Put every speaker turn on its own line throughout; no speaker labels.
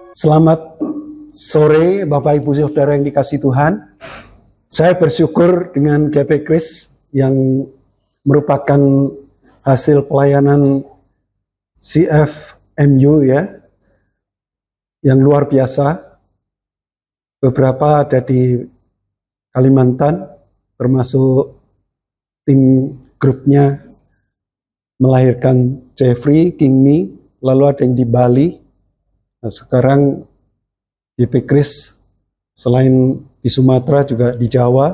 Selamat sore Bapak Ibu Saudara yang dikasihi Tuhan. Saya bersyukur dengan GP Kris yang merupakan hasil pelayanan CFMU ya, yang luar biasa. Beberapa ada di Kalimantan, termasuk tim grupnya melahirkan Jeffrey, King Mi, lalu ada yang di Bali. Nah, sekarang GP Kris selain di Sumatera juga di Jawa.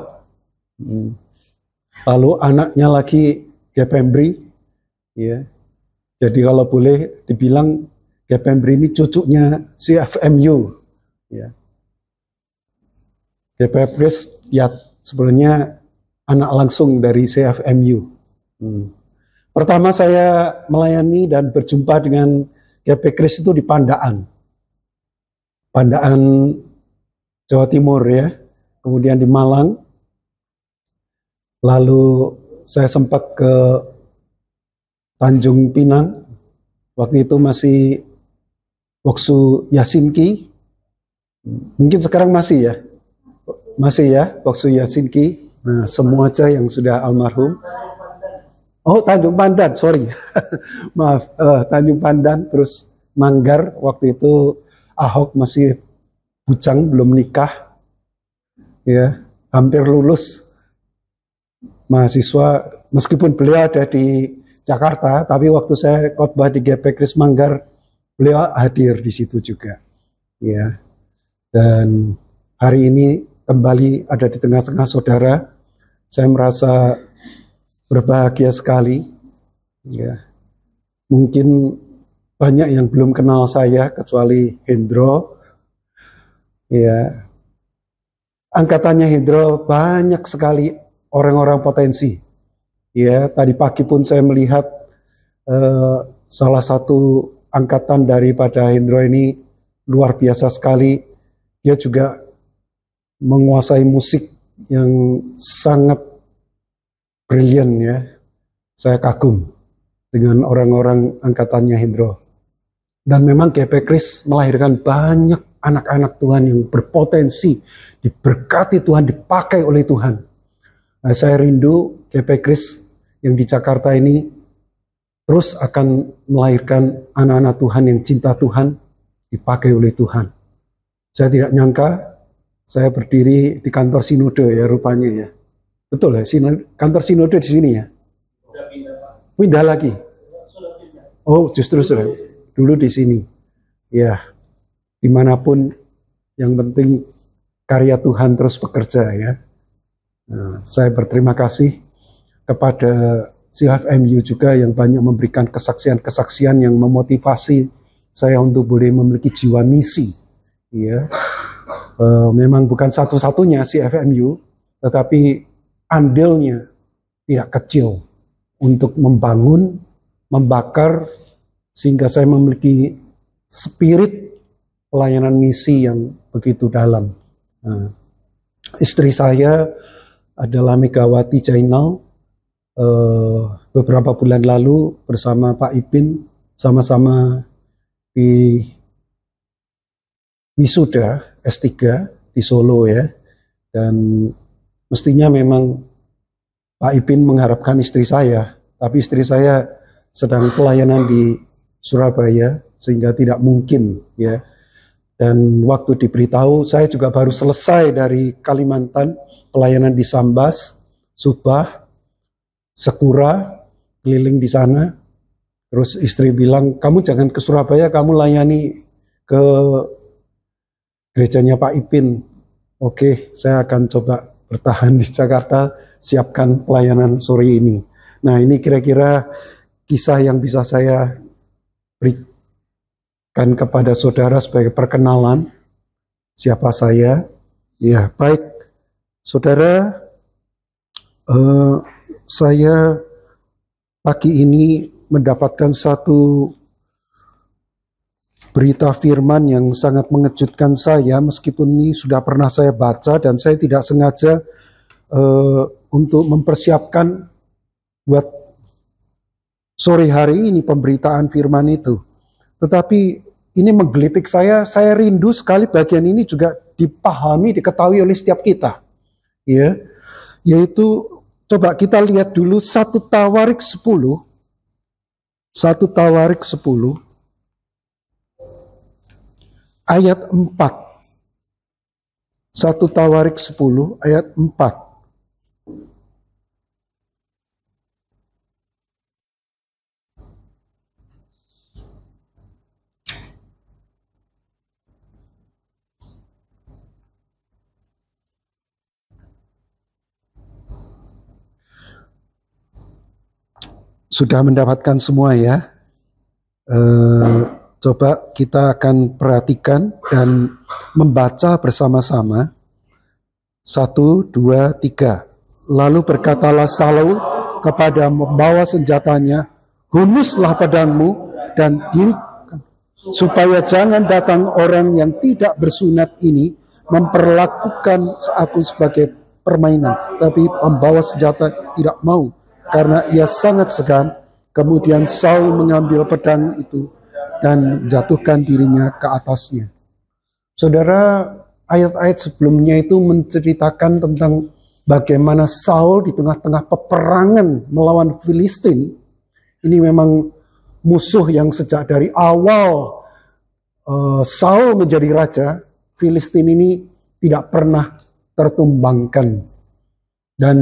Lalu anaknya lagi Gepembri, ya. Jadi kalau boleh dibilang Gepembri ini cucunya CFMU, ya. GP Kris ya sebenarnya anak langsung dari CFMU. Pertama saya melayani dan berjumpa dengan GP Kris itu di Pandaan, Jawa Timur ya, kemudian di Malang, lalu saya sempat ke Tanjung Pinang, waktu itu masih Boksu Yasinki, mungkin sekarang masih ya Boksu Yasinki, nah semua aja yang sudah almarhum. Oh Tanjung Pandan, sorry, maaf, Tanjung Pandan, terus Manggar, waktu itu Ahok masih bujang, belum nikah, ya, hampir lulus mahasiswa, meskipun beliau ada di Jakarta, tapi waktu saya khotbah di GP Kris Manggar, beliau hadir di situ juga, ya. Dan hari ini kembali ada di tengah-tengah saudara, saya merasa berbahagia sekali, ya. Mungkin banyak yang belum kenal saya kecuali Hendro, ya. Angkatannya Hendro banyak sekali orang-orang potensi, ya. Tadi pagi pun saya melihat salah satu angkatan daripada Hendro ini luar biasa sekali. Dia juga menguasai musik yang sangat brilian ya. Saya kagum dengan orang-orang angkatannya Hendro. Dan memang GP Kris melahirkan banyak anak-anak Tuhan yang berpotensi, diberkati Tuhan, dipakai oleh Tuhan. Nah, saya rindu GP Kris yang di Jakarta ini terus akan melahirkan anak-anak Tuhan yang cinta Tuhan, dipakai oleh Tuhan. Saya tidak nyangka saya berdiri di kantor Sinode ya rupanya ya. Betul ya, kantor Sinode di sini ya? Pindah lagi? Oh justru sudah. Dulu di sini, ya, dimanapun yang penting karya Tuhan terus bekerja ya. Nah, saya berterima kasih kepada CFMU juga yang banyak memberikan kesaksian-kesaksian yang memotivasi saya untuk boleh memiliki jiwa misi. Ya, memang bukan satu-satunya CFMU, tetapi andilnya tidak kecil untuk membangun, membakar, sehingga saya memiliki spirit pelayanan misi yang begitu dalam. Nah, istri saya adalah Megawati Jainal. Beberapa bulan lalu bersama Pak Ipin sama-sama di wisuda S3 di Solo ya. Dan mestinya memang Pak Ipin mengharapkan istri saya, tapi istri saya sedang pelayanan di Surabaya sehingga tidak mungkin ya. Dan waktu diberitahu saya juga baru selesai dari Kalimantan, pelayanan di Sambas, Subah, Sekura, keliling di sana. Terus istri bilang, kamu jangan ke Surabaya, kamu layani ke gerejanya Pak Ipin. Oke, saya akan coba bertahan di Jakarta, siapkan pelayanan sore ini. Nah, ini kira-kira kisah yang bisa saya berikan kepada saudara sebagai perkenalan siapa saya. Ya, baik saudara, saya pagi ini mendapatkan satu berita firman yang sangat mengejutkan saya, meskipun ini sudah pernah saya baca dan saya tidak sengaja untuk mempersiapkan buat sore hari ini pemberitaan firman itu. Tetapi ini menggelitik saya rindu sekali bagian ini juga dipahami, diketahui oleh setiap kita. Ya, yaitu coba kita lihat dulu 1 Tawarik 10. 1 Tawarik 10 ayat 4. 1 Tawarik 10 ayat 4. Sudah mendapatkan semua ya? Coba kita akan perhatikan dan membaca bersama-sama. 1, 2, 3. Lalu berkatalah Saul kepada membawa senjatanya, hunuslah pedangmu dan dirikan, supaya jangan datang orang yang tidak bersunat ini memperlakukan aku sebagai permainan. Tapi membawa senjata tidak mau, karena ia sangat segan. Kemudian Saul mengambil pedang itu dan menjatuhkan dirinya ke atasnya. Saudara, ayat-ayat sebelumnya itu menceritakan tentang bagaimana Saul di tengah-tengah peperangan melawan Filistin. Ini memang musuh yang sejak dari awal Saul menjadi raja, Filistin ini tidak pernah tertumbangkan. Dan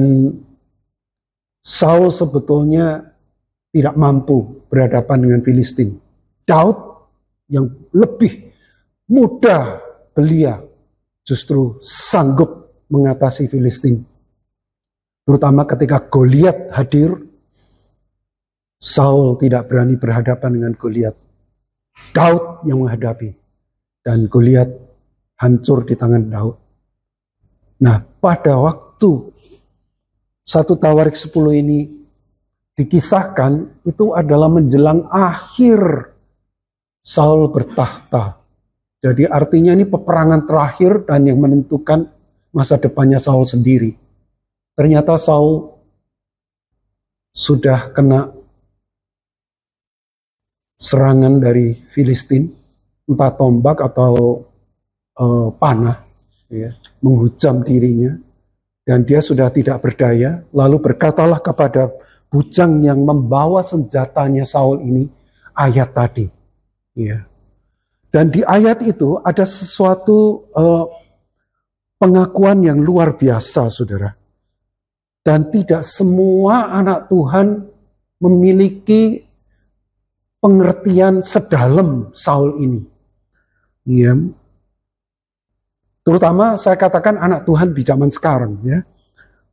Saul sebetulnya tidak mampu berhadapan dengan Filistin. Daud yang lebih muda belia justru sanggup mengatasi Filistin. Terutama ketika Goliat hadir, Saul tidak berani berhadapan dengan Goliat. Daud yang menghadapi. Dan Goliat hancur di tangan Daud. Nah, pada waktu 1 Tawarik 10 ini dikisahkan, itu adalah menjelang akhir Saul bertahta. Jadi artinya ini peperangan terakhir dan yang menentukan masa depannya Saul sendiri. Ternyata Saul sudah kena serangan dari Filistin, entah tombak atau panah, ya, menghujam dirinya. Dan dia sudah tidak berdaya, lalu berkatalah kepada bujang yang membawa senjatanya Saul ini, ayat tadi. Ya. Dan di ayat itu ada sesuatu pengakuan yang luar biasa, saudara. Dan tidak semua anak Tuhan memiliki pengertian sedalam Saul ini. Ya. Terutama saya katakan anak Tuhan di zaman sekarang. Ya.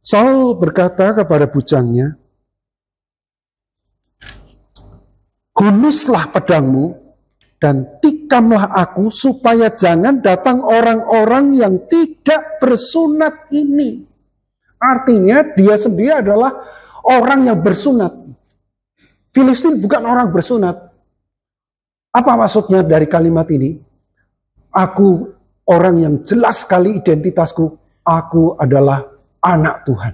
Saul berkata kepada bujangnya, hunuslah pedangmu dan tikamlah aku supaya jangan datang orang-orang yang tidak bersunat ini. Artinya dia sendiri adalah orang yang bersunat. Filistin bukan orang bersunat. Apa maksudnya dari kalimat ini? Aku orang yang jelas sekali identitasku. Aku adalah anak Tuhan.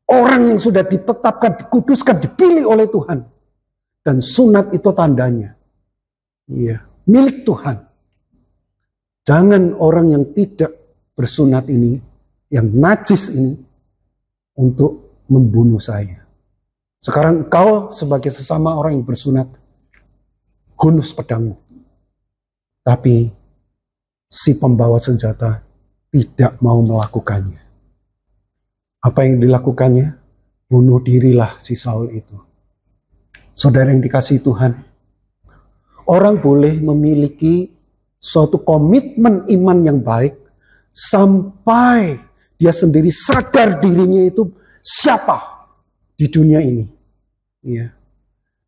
Orang yang sudah ditetapkan, dikuduskan, dipilih oleh Tuhan. Dan sunat itu tandanya. Iya, milik Tuhan. Jangan orang yang tidak bersunat ini, yang najis ini, untuk membunuh saya. Sekarang engkau sebagai sesama orang yang bersunat, hunus pedangmu. Tapi si pembawa senjata tidak mau melakukannya. Apa yang dilakukannya? Bunuh dirilah si Saul itu. Saudara yang dikasihi Tuhan, orang boleh memiliki suatu komitmen iman yang baik sampai dia sendiri sadar dirinya itu siapa di dunia ini. Ya.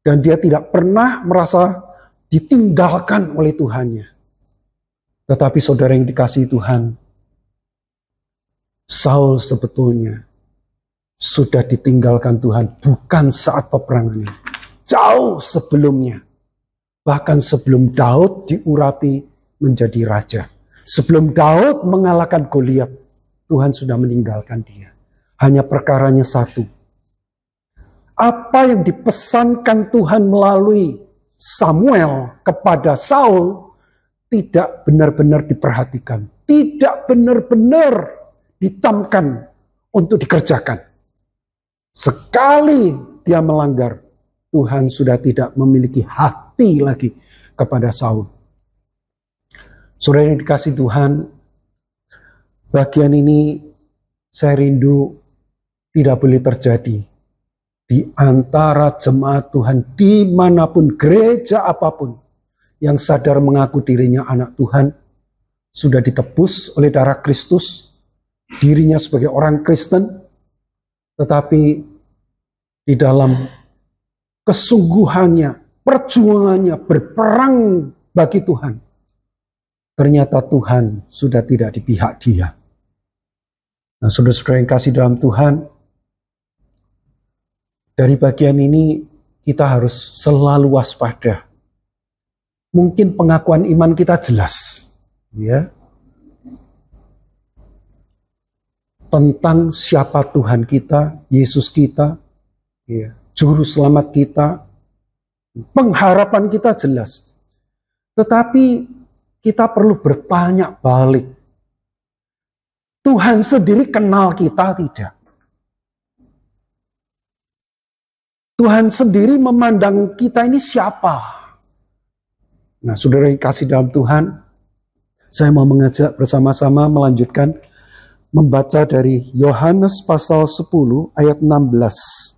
Dan dia tidak pernah merasa ditinggalkan oleh Tuhannya. Tetapi saudara yang dikasihi Tuhan, Saul sebetulnya sudah ditinggalkan Tuhan bukan saat peperangan ini. Jauh sebelumnya. Bahkan sebelum Daud diurapi menjadi raja. Sebelum Daud mengalahkan Goliat, Tuhan sudah meninggalkan dia. Hanya perkaranya satu. Apa yang dipesankan Tuhan melalui Samuel kepada Saul tidak benar-benar diperhatikan, tidak benar-benar dicamkan untuk dikerjakan. Sekali dia melanggar, Tuhan sudah tidak memiliki hati lagi kepada Saul. Saudara yang dikasih Tuhan, bagian ini saya rindu tidak boleh terjadi di antara jemaat Tuhan dimanapun, gereja apapun, yang sadar mengaku dirinya anak Tuhan, sudah ditebus oleh darah Kristus, dirinya sebagai orang Kristen, tetapi di dalam kesungguhannya, perjuangannya, berperang bagi Tuhan, ternyata Tuhan sudah tidak di pihak dia. Nah, saudara-saudara yang kasih dalam Tuhan, dari bagian ini kita harus selalu waspada. Mungkin pengakuan iman kita jelas, ya, tentang siapa Tuhan kita, Yesus kita, ya, Juru Selamat kita, pengharapan kita jelas. Tetapi kita perlu bertanya balik, Tuhan sendiri kenal kita tidak? Tuhan sendiri memandang kita ini siapa? Nah, saudara yang kasih dalam Tuhan, saya mau mengajak bersama-sama melanjutkan membaca dari Yohanes pasal 10 ayat 16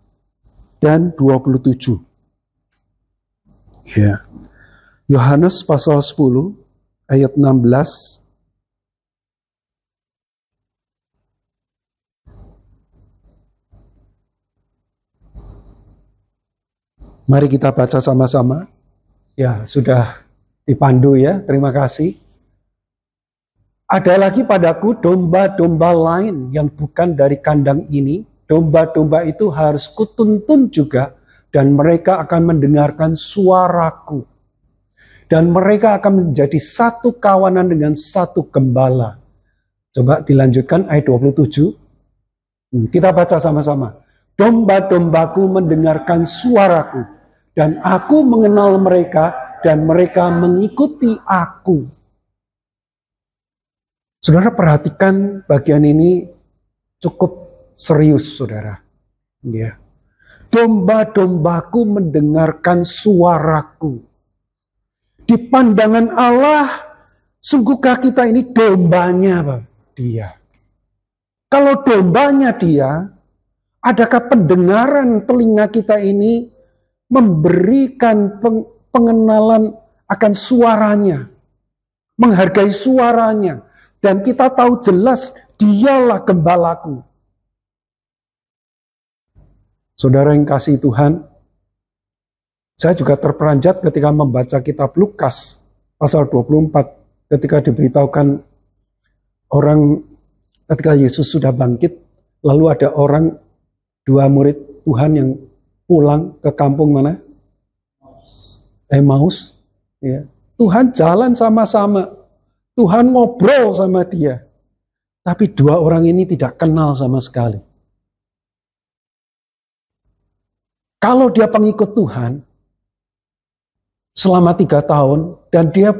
dan 27. Ya. Yohanes pasal 10 ayat 16 Mari kita baca sama-sama. Ya, sudah dipandu ya, terima kasih. Ada lagi padaku domba-domba lain yang bukan dari kandang ini. Domba-domba itu harus kutuntun juga, dan mereka akan mendengarkan suaraku. Dan mereka akan menjadi satu kawanan dengan satu gembala. Coba dilanjutkan ayat 27. Kita baca sama-sama. Domba-dombaku mendengarkan suaraku, dan aku mengenal mereka, dan mereka mengikuti aku. Saudara perhatikan bagian ini cukup serius, saudara. Ya. Domba-dombaku mendengarkan suaraku. Di pandangan Allah, sungguhkah kita ini dombanya dia? Kalau dombanya dia, adakah pendengaran telinga kita ini memberikan pengenalan akan suaranya, menghargai suaranya, dan kita tahu jelas dialah gembalaku. Saudara yang kasih Tuhan, saya juga terperanjat ketika membaca kitab Lukas pasal 24, ketika diberitahukan orang, ketika Yesus sudah bangkit, lalu ada orang, dua murid Tuhan yang pulang ke kampung mana? Emmaus. Ya. Tuhan jalan sama-sama. Tuhan ngobrol sama dia. Tapi dua orang ini tidak kenal sama sekali. Kalau dia pengikut Tuhan selama 3 tahun dan dia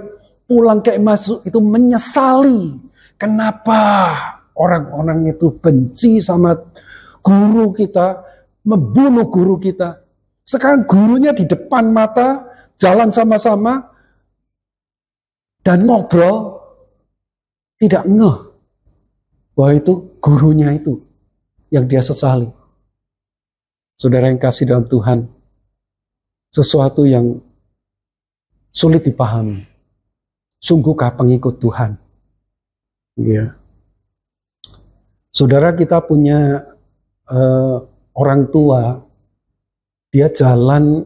pulang ke Emmaus itu menyesali. Kenapa orang-orang itu benci sama guru kita, membunuh guru kita. Sekarang gurunya di depan mata, jalan sama-sama, dan ngobrol, tidak ngeh bahwa itu gurunya itu yang dia sesali. Saudara yang kasih dalam Tuhan, sesuatu yang sulit dipahami. Sungguhkah pengikut Tuhan? Ya. Saudara, kita punya orang tua, dia jalan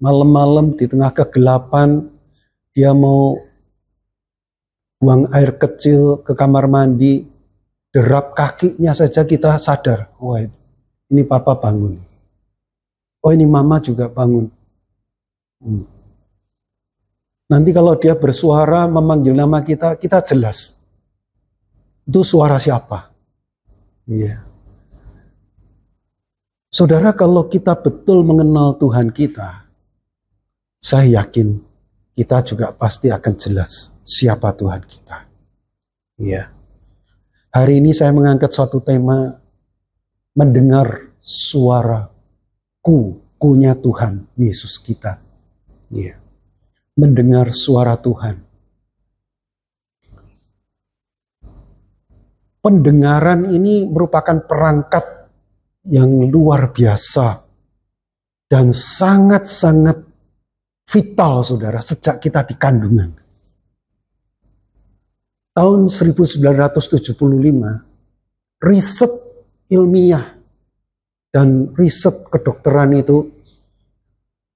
malam-malam di tengah kegelapan, dia mau buang air kecil ke kamar mandi, derap kakinya saja kita sadar, wah ini papa bangun. Oh ini mama juga bangun. Nanti kalau dia bersuara memanggil nama kita, kita jelas. Itu suara siapa? Iya. Saudara, kalau kita betul mengenal Tuhan kita, saya yakin kita juga pasti akan jelas siapa Tuhan kita. Ya. Hari ini saya mengangkat suatu tema, mendengar suara kunya Tuhan Yesus kita. Ya. Mendengar suara Tuhan. Pendengaran ini merupakan perangkat yang luar biasa dan sangat-sangat vital, saudara, sejak kita di kandungan. Tahun 1975, riset ilmiah dan riset kedokteran itu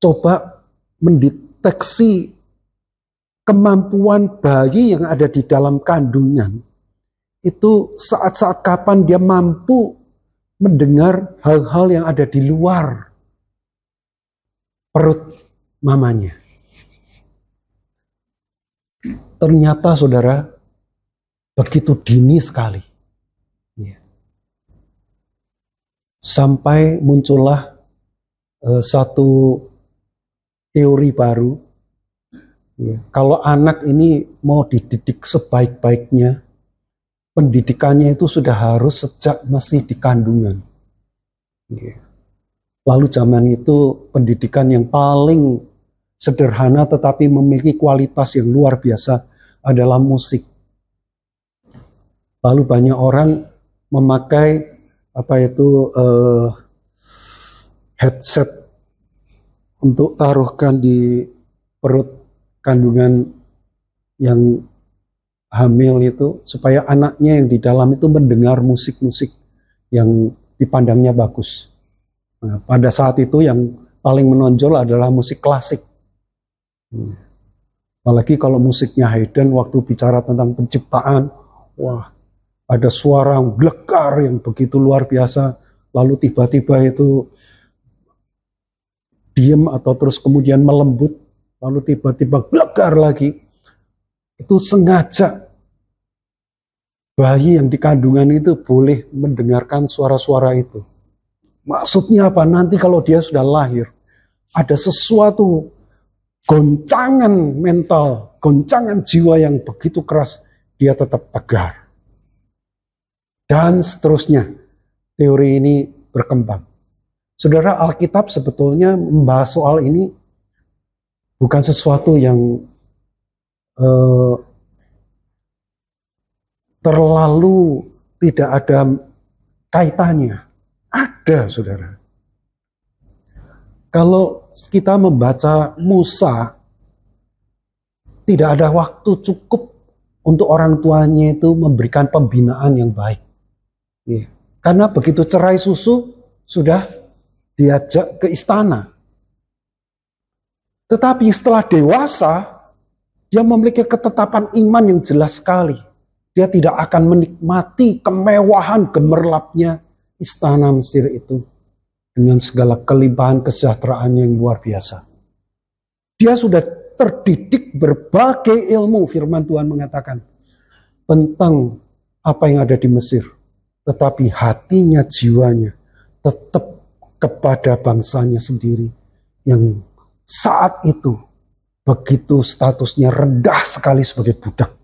coba mendeteksi kemampuan bayi yang ada di dalam kandungan. Itu saat-saat kapan dia mampu mendengar hal-hal yang ada di luar perut mamanya. Ternyata, saudara, begitu dini sekali. Sampai muncullah satu teori baru. Kalau anak ini mau dididik sebaik-baiknya, pendidikannya itu sudah harus sejak masih di kandungan. Lalu zaman itu pendidikan yang paling sederhana tetapi memiliki kualitas yang luar biasa adalah musik. Lalu banyak orang memakai headset untuk taruhkan di perut kandungan yang hamil itu, supaya anaknya yang di dalam itu mendengar musik-musik yang dipandangnya bagus. Nah, pada saat itu yang paling menonjol adalah musik klasik. Apalagi kalau musiknya Haydn waktu bicara tentang penciptaan, wah, ada suara gelegar yang begitu luar biasa, lalu tiba-tiba itu diem atau terus kemudian melembut, lalu tiba-tiba gelegar lagi. Itu sengaja bayi yang di kandungan itu boleh mendengarkan suara-suara itu. Maksudnya apa? Nanti kalau dia sudah lahir, ada sesuatu goncangan mental, goncangan jiwa yang begitu keras, dia tetap tegar. Dan seterusnya, teori ini berkembang. Saudara, Alkitab sebetulnya membahas soal ini bukan sesuatu yang terlalu tidak ada kaitannya. Ada, saudara. Kalau kita membaca Musa, tidak ada waktu cukup untuk orang tuanya itu memberikan pembinaan yang baik. Karena begitu cerai susu, sudah diajak ke istana. Tetapi setelah dewasa, dia memiliki ketetapan iman yang jelas sekali. Dia tidak akan menikmati kemewahan gemerlapnya istana Mesir itu dengan segala kelimpahan kesejahteraan yang luar biasa. Dia sudah terdidik berbagai ilmu, firman Tuhan mengatakan, tentang apa yang ada di Mesir. Tetapi hatinya, jiwanya tetap kepada bangsanya sendiri yang saat itu begitu statusnya rendah sekali sebagai budak.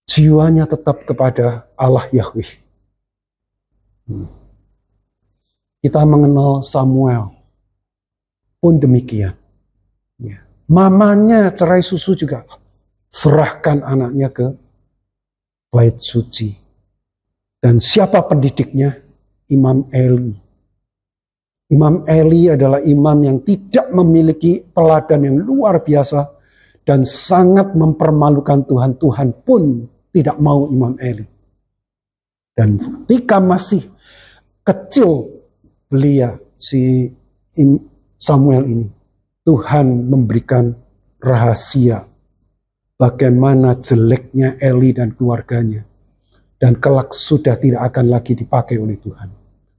Jiwanya tetap kepada Allah Yahweh. Kita mengenal Samuel pun demikian. Mamanya cerai susu juga serahkan anaknya ke bait suci. Dan siapa pendidiknya? Imam Eli. Imam Eli adalah imam yang tidak memiliki teladan yang luar biasa dan sangat mempermalukan Tuhan. Tuhan pun tidak mau Imam Eli. Dan ketika masih kecil belia si Samuel ini, Tuhan memberikan rahasia bagaimana jeleknya Eli dan keluarganya. Dan kelak sudah tidak akan lagi dipakai oleh Tuhan.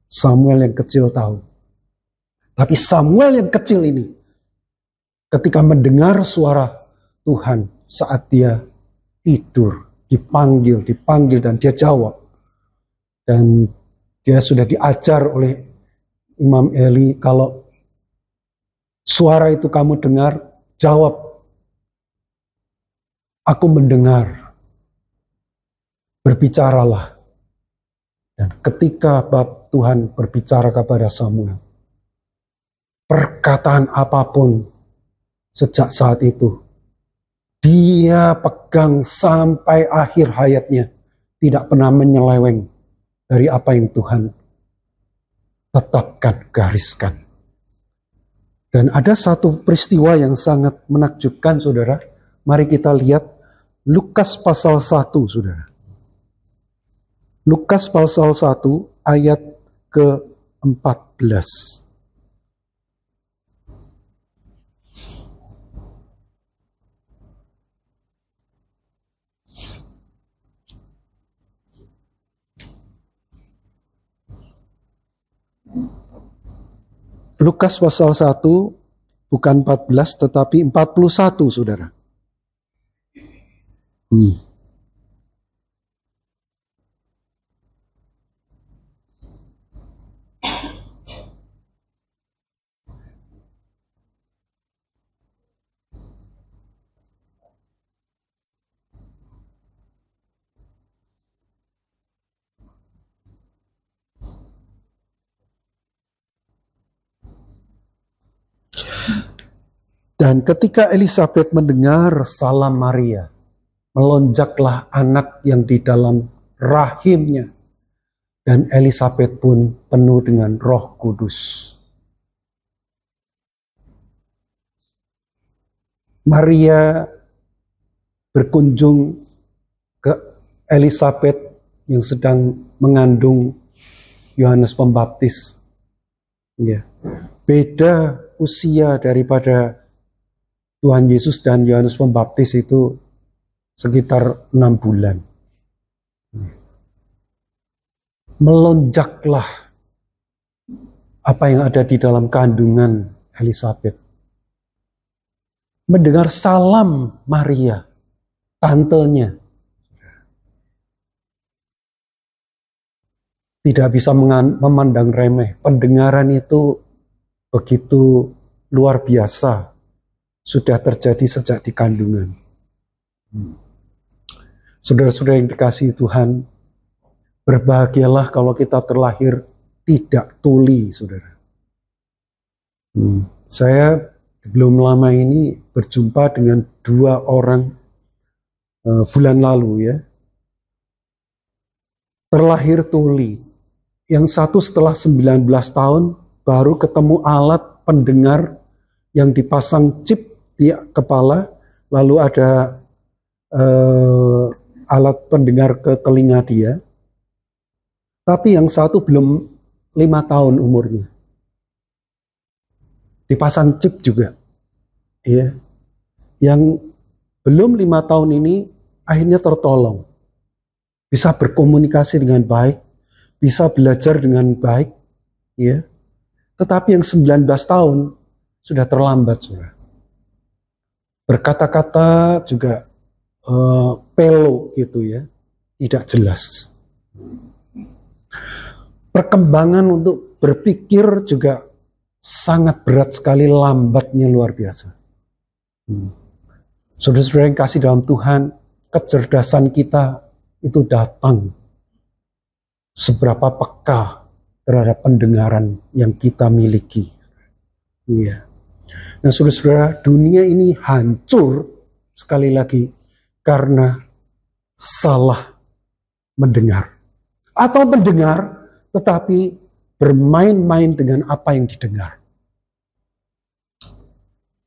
Samuel yang kecil tahu. Tapi Samuel yang kecil ini, ketika mendengar suara Tuhan saat dia tidur, dipanggil dan dia jawab. Dan dia sudah diajar oleh Imam Eli kalau Suara itu kamu dengar, jawab, aku mendengar. Berbicaralah. Dan ketika Tuhan berbicara kepada Samuel, perkataan apapun sejak saat itu, dia pegang sampai akhir hayatnya. Tidak pernah menyeleweng dari apa yang Tuhan tetapkan, gariskan. Dan ada satu peristiwa yang sangat menakjubkan, saudara. Mari kita lihat Lukas pasal 1, saudara. Lukas pasal 1 ayat ke-14. Lukas pasal 1 bukan 14 tetapi 41, saudara. Dan ketika Elisabet mendengar salam Maria, melonjaklah anak yang di dalam rahimnya. Dan Elisabet pun penuh dengan Roh Kudus. Maria berkunjung ke Elisabet yang sedang mengandung Yohanes Pembaptis. Ya. Beda usia daripada Tuhan Yesus dan Yohanes Pembaptis itu sekitar 6 bulan. Melonjaklah apa yang ada di dalam kandungan Elisabet. Mendengar salam Maria, tantenya. Tidak bisa memandang remeh. Pendengaran itu begitu luar biasa. Sudah terjadi sejak di kandungan. Saudara-saudara yang dikasihi Tuhan, berbahagialah kalau kita terlahir tidak tuli, saudara. Saya belum lama ini berjumpa dengan 2 orang bulan lalu, ya. Terlahir tuli. Yang satu setelah 19 tahun baru ketemu alat pendengar yang dipasang chip di kepala, lalu ada alat pendengar ke telinga dia. Tapi yang satu belum 5 tahun umurnya. Dipasang chip juga. Ya. Yang belum 5 tahun ini akhirnya tertolong. Bisa berkomunikasi dengan baik, bisa belajar dengan baik, ya. Tetapi yang 19 tahun sudah terlambat, saudara. Berkata-kata juga pelo gitu, ya, tidak jelas. Perkembangan untuk berpikir juga sangat berat sekali, lambatnya luar biasa. Saudara-saudara yang kasih dalam Tuhan, kecerdasan kita itu datang seberapa peka terhadap pendengaran yang kita miliki. Iya. Nah, saudara-saudara, dunia ini hancur sekali lagi karena salah mendengar. Atau mendengar tetapi bermain-main dengan apa yang didengar.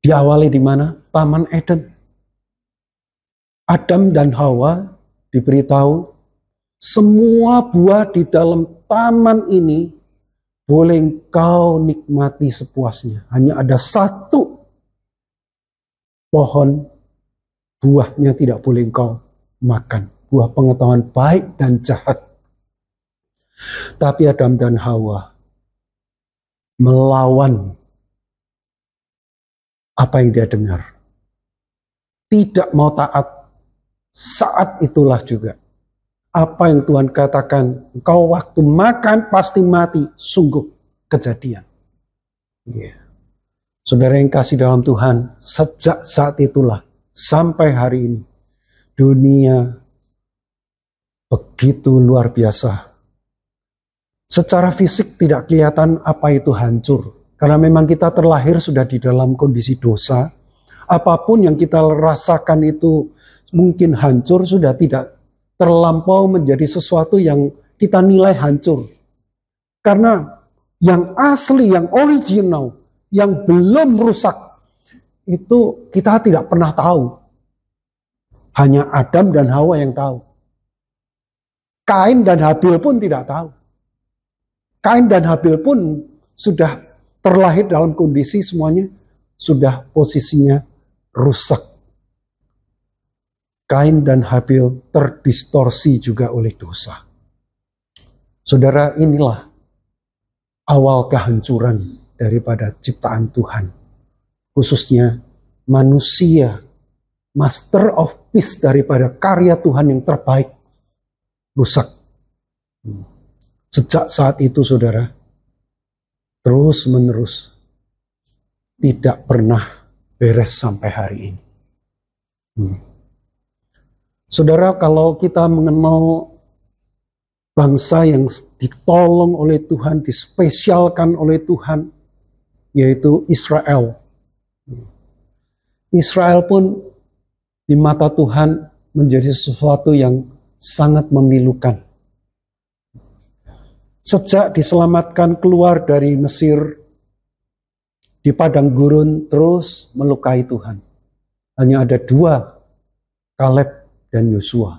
Diawali di mana? Taman Eden. Adam dan Hawa diberitahu semua buah di dalam taman ini boleh engkau nikmati sepuasnya. Hanya ada satu pohon, buahnya tidak boleh engkau makan. Buah pengetahuan baik dan jahat. Tapi Adam dan Hawa melawan apa yang dia dengar. Tidak mau taat. Saat itulah juga apa yang Tuhan katakan, engkau waktu makan pasti mati, sungguh kejadian. Yeah. Saudara yang kasih dalam Tuhan, sejak saat itulah sampai hari ini, dunia begitu luar biasa. Secara fisik tidak kelihatan apa itu hancur. Karena memang kita terlahir sudah di dalam kondisi dosa. Apapun yang kita rasakan itu mungkin hancur, sudah tidak terlampau menjadi sesuatu yang kita nilai hancur. Karena yang asli, yang original, yang belum rusak, itu kita tidak pernah tahu. Hanya Adam dan Hawa yang tahu. Kain dan Habil pun tidak tahu. Kain dan Habil pun sudah terlahir dalam kondisi semuanya sudah posisinya rusak. Kain dan Habil terdistorsi juga oleh dosa. Saudara, inilah awal kehancuran daripada ciptaan Tuhan. Khususnya manusia, master of peace daripada karya Tuhan yang terbaik, rusak. Sejak saat itu saudara, terus menerus tidak pernah beres sampai hari ini. Saudara, kalau kita mengenal bangsa yang ditolong oleh Tuhan, dispesialkan oleh Tuhan, yaitu Israel. Israel pun di mata Tuhan menjadi sesuatu yang sangat memilukan. Sejak diselamatkan keluar dari Mesir, di padang gurun terus melukai Tuhan. Hanya ada dua, Kaleb dan Yosua,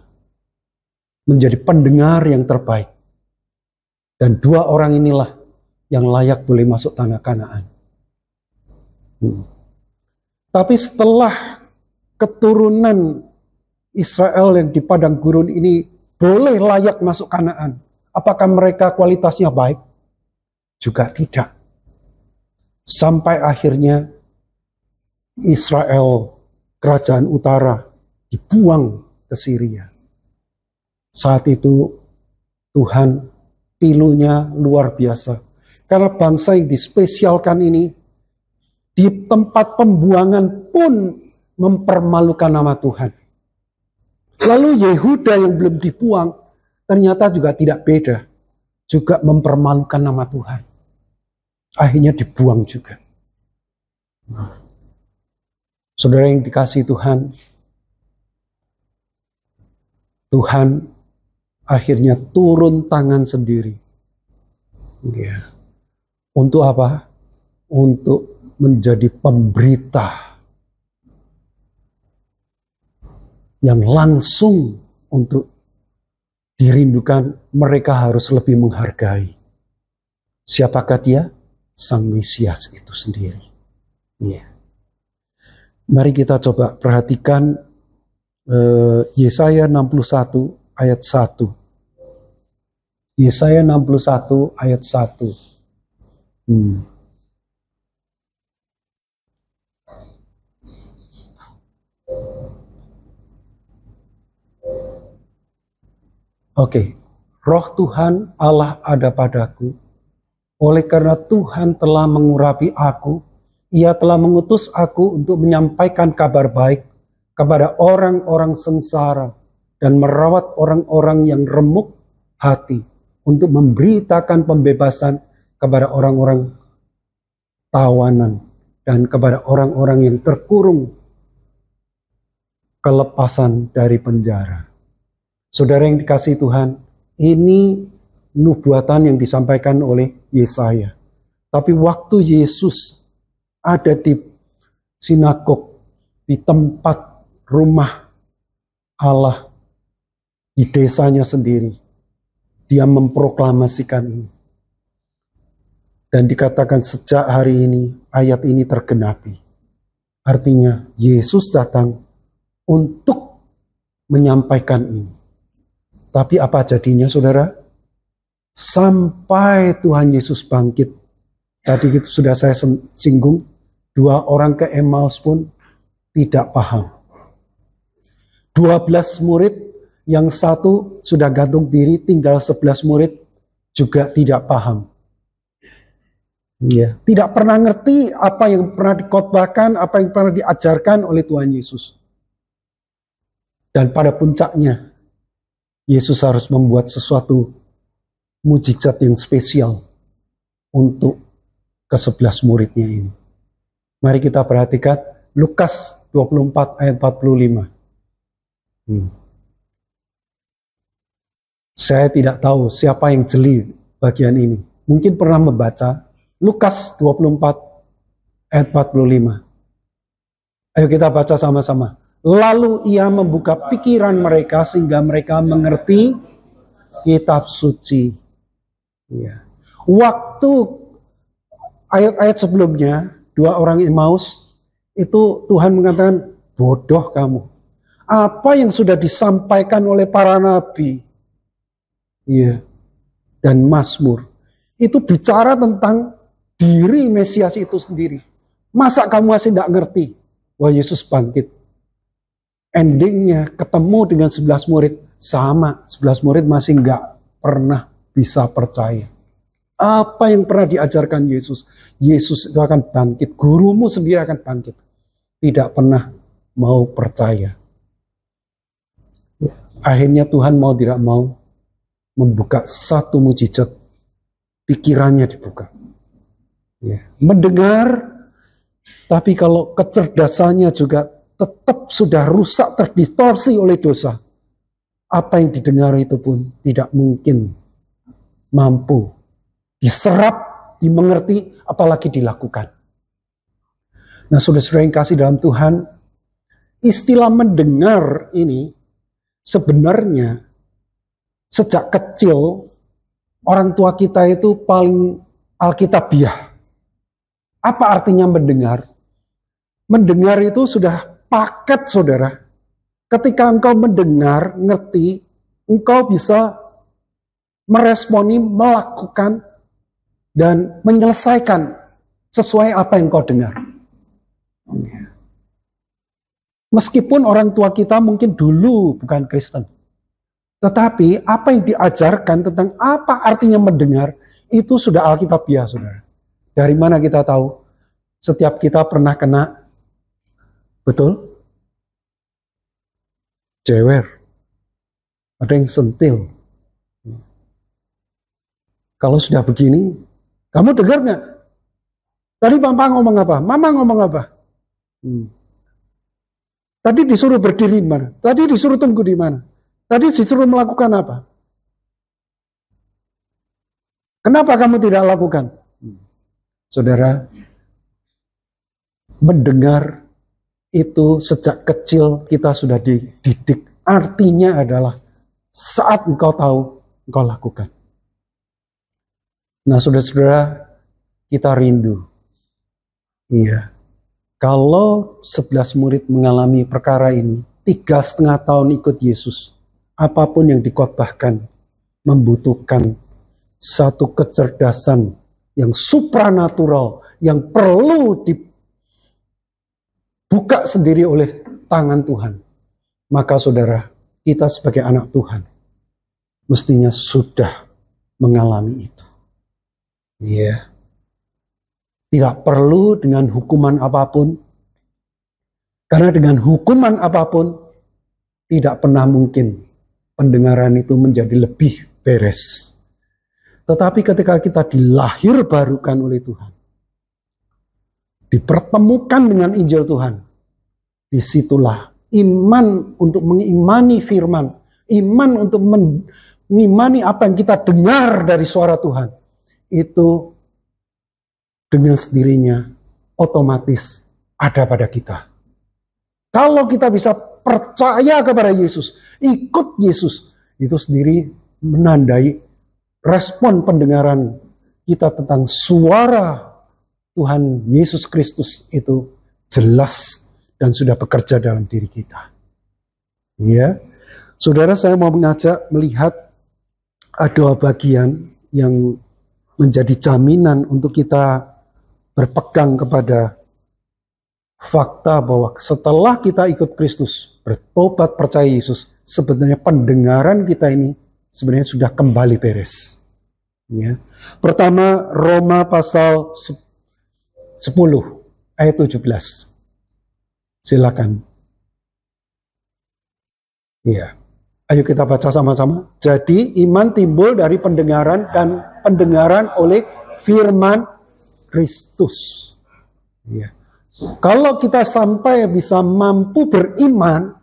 menjadi pendengar yang terbaik. Dan dua orang inilah yang layak boleh masuk tanah Kanaan. Tapi setelah keturunan Israel yang di padang gurun ini boleh layak masuk Kanaan, apakah mereka kualitasnya baik? Juga tidak. Sampai akhirnya Israel, kerajaan utara, dibuang ke Syria. Saat itu Tuhan pilunya luar biasa. Karena bangsa yang dispesialkan ini di tempat pembuangan pun mempermalukan nama Tuhan. Lalu Yehuda yang belum dibuang ternyata juga tidak beda. Juga mempermalukan nama Tuhan. Akhirnya dibuang juga. Saudara yang dikasihi Tuhan, Tuhan akhirnya turun tangan sendiri. Ya. Untuk apa? Untuk menjadi pemberita yang langsung untuk dirindukan. Mereka harus lebih menghargai. Siapakah dia? Sang Mesias itu sendiri. Ya. Mari kita coba perhatikan Yesaya 61 ayat 1. Yesaya 61 ayat 1. Oke. Roh Tuhan Allah ada padaku. Oleh karena Tuhan telah mengurapi aku, Ia telah mengutus aku untuk menyampaikan kabar baik kepada orang-orang sengsara dan merawat orang-orang yang remuk hati, untuk memberitakan pembebasan kepada orang-orang tawanan dan kepada orang-orang yang terkurung kelepasan dari penjara. Saudara yang dikasihi Tuhan, ini nubuatan yang disampaikan oleh Yesaya. Tapi waktu Yesus ada di sinagog, di tempat rumah Allah, di desanya sendiri, dia memproklamasikan ini. Dan dikatakan sejak hari ini, ayat ini tergenapi. Artinya Yesus datang untuk menyampaikan ini. Tapi apa jadinya saudara? Sampai Tuhan Yesus bangkit. Tadi itu sudah saya singgung, 2 orang ke Emmaus pun tidak paham. 12 murid, yang satu sudah gantung diri, tinggal 11 murid juga tidak paham. Ya, tidak pernah ngerti apa yang pernah dikhotbahkan, apa yang pernah diajarkan oleh Tuhan Yesus. Dan pada puncaknya, Yesus harus membuat sesuatu mujizat yang spesial untuk ke-11 muridnya ini. Mari kita perhatikan Lukas 24 ayat 45. Saya tidak tahu siapa yang jeli bagian ini. Mungkin pernah membaca Lukas 24 ayat 45. Ayo kita baca sama-sama. Lalu ia membuka pikiran mereka sehingga mereka mengerti kitab suci. Ya. Waktu ayat-ayat sebelumnya, 2 orang Emmaus, itu Tuhan mengatakan, bodoh kamu. Apa yang sudah disampaikan oleh para nabi, ya, dan Mazmur, itu bicara tentang diri Mesias itu sendiri. Masa kamu masih tidak ngerti? Wah, Yesus bangkit. Endingnya ketemu dengan 11 murid, sama. 11 murid masih nggak pernah bisa percaya. Apa yang pernah diajarkan Yesus? Yesus itu akan bangkit. Gurumu sendiri akan bangkit. Tidak pernah mau percaya. Akhirnya Tuhan mau tidak mau membuka satu mujizat. Pikirannya dibuka. Ya. Mendengar, tapi kalau kecerdasannya juga tetap sudah rusak, terdistorsi oleh dosa. Apa yang didengar itu pun tidak mungkin mampu diserap, dimengerti, apalagi dilakukan. Nah, saudara-saudara yang kasih dalam Tuhan, istilah mendengar ini sebenarnya sejak kecil orang tua kita itu paling alkitabiah. Apa artinya mendengar? Mendengar itu sudah paket, saudara. Ketika engkau mendengar, ngerti, engkau bisa meresponi, melakukan, dan menyelesaikan sesuai apa yang kau dengar. Meskipun orang tua kita mungkin dulu bukan Kristen, tetapi apa yang diajarkan tentang apa artinya mendengar, itu sudah alkitabiah, saudara. Dari mana kita tahu? Setiap kita pernah kena, betul? Jewer. Ada yang sentil. Kalau sudah begini, kamu dengar nggak? Tadi papa ngomong apa? Mama ngomong apa? Tadi disuruh berdiri di mana? Tadi disuruh tunggu di mana? Tadi disuruh melakukan apa? Kenapa kamu tidak lakukan? Saudara, mendengar itu sejak kecil kita sudah dididik. Artinya adalah saat engkau tahu, engkau lakukan. Nah, saudara-saudara, kita rindu. Iya. Kalau 11 murid mengalami perkara ini, 3,5 tahun ikut Yesus, apapun yang dikhotbahkan membutuhkan satu kecerdasan yang supranatural, yang perlu dibuka sendiri oleh tangan Tuhan. Maka saudara, kita sebagai anak Tuhan mestinya sudah mengalami itu. Ya. Tidak perlu dengan hukuman apapun. Karena dengan hukuman apapun tidak pernah mungkin pendengaran itu menjadi lebih beres. Tetapi ketika kita dilahir barukan oleh Tuhan, dipertemukan dengan Injil Tuhan, disitulah iman untuk mengimani firman, iman untuk mengimani apa yang kita dengar dari suara Tuhan, itu dengan sendirinya otomatis ada pada kita. Kalau kita bisa percaya kepada Yesus, ikut Yesus, itu sendiri menandai respon pendengaran kita tentang suara Tuhan Yesus Kristus itu jelas dan sudah bekerja dalam diri kita. Ya, saudara, saya mau mengajak melihat ada bagian yang menjadi jaminan untuk kita berpegang kepada fakta bahwa setelah kita ikut Kristus, bertobat percaya Yesus, sebenarnya pendengaran kita ini sebenarnya sudah kembali beres. Ya. Pertama, Roma pasal 10 ayat 17. Silakan. Ya. Ayo kita baca sama-sama. Jadi iman timbul dari pendengaran dan pendengaran oleh firman Kristus. Ya. Kalau kita sampai bisa mampu beriman,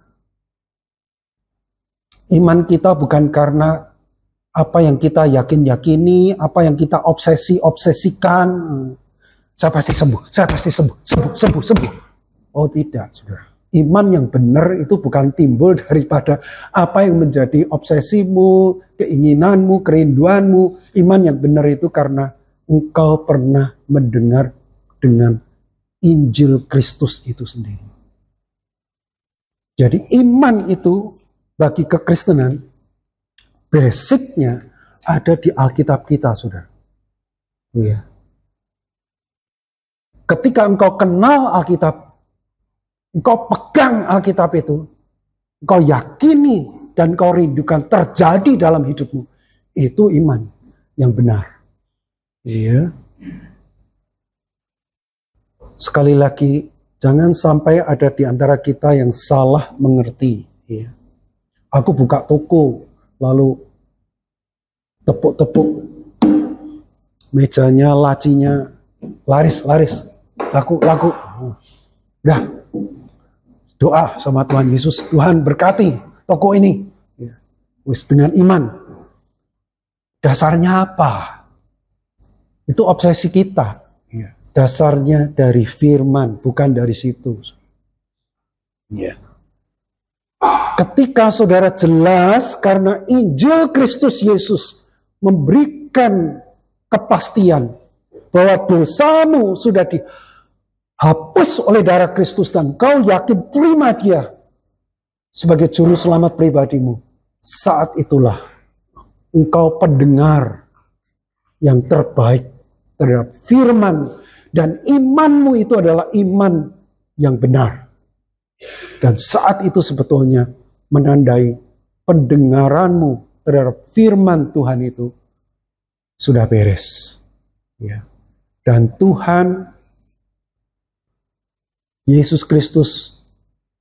iman kita bukan karena apa yang kita yakini, apa yang kita obsesikan. Saya pasti sembuh, saya pasti sembuh. Oh tidak, saudara. Iman yang benar itu bukan timbul daripada apa yang menjadi obsesimu, keinginanmu, kerinduanmu. Iman yang benar itu karena engkau pernah mendengar dengan Injil Kristus itu sendiri. Jadi iman itu bagi kekristenan, basicnya ada di Alkitab kita, saudara. Iya. Ketika engkau kenal Alkitab, engkau pegang Alkitab itu, engkau yakini dan engkau rindukan terjadi dalam hidupmu, itu iman yang benar. Iya. Sekali lagi, jangan sampai ada di antara kita yang salah mengerti. Iya. Aku buka toko, lalu tepuk-tepuk mejanya, lacinya, laris, laku. Udah, doa sama Tuhan Yesus, Tuhan berkati toko ini. Ya. Wis dengan iman. Dasarnya apa? Itu obsesi kita. Ya. Dasarnya dari firman, bukan dari situ. Ya. Ketika saudara jelas karena Injil Kristus Yesus memberikan kepastian bahwa dosamu sudah dihapus oleh darah Kristus dan kau yakin terima dia sebagai juru selamat pribadimu, saat itulah engkau pendengar yang terbaik terhadap firman dan imanmu itu adalah iman yang benar. Dan saat itu sebetulnya menandai pendengaranmu terhadap firman Tuhan itu sudah beres. Ya. Dan Tuhan Yesus Kristus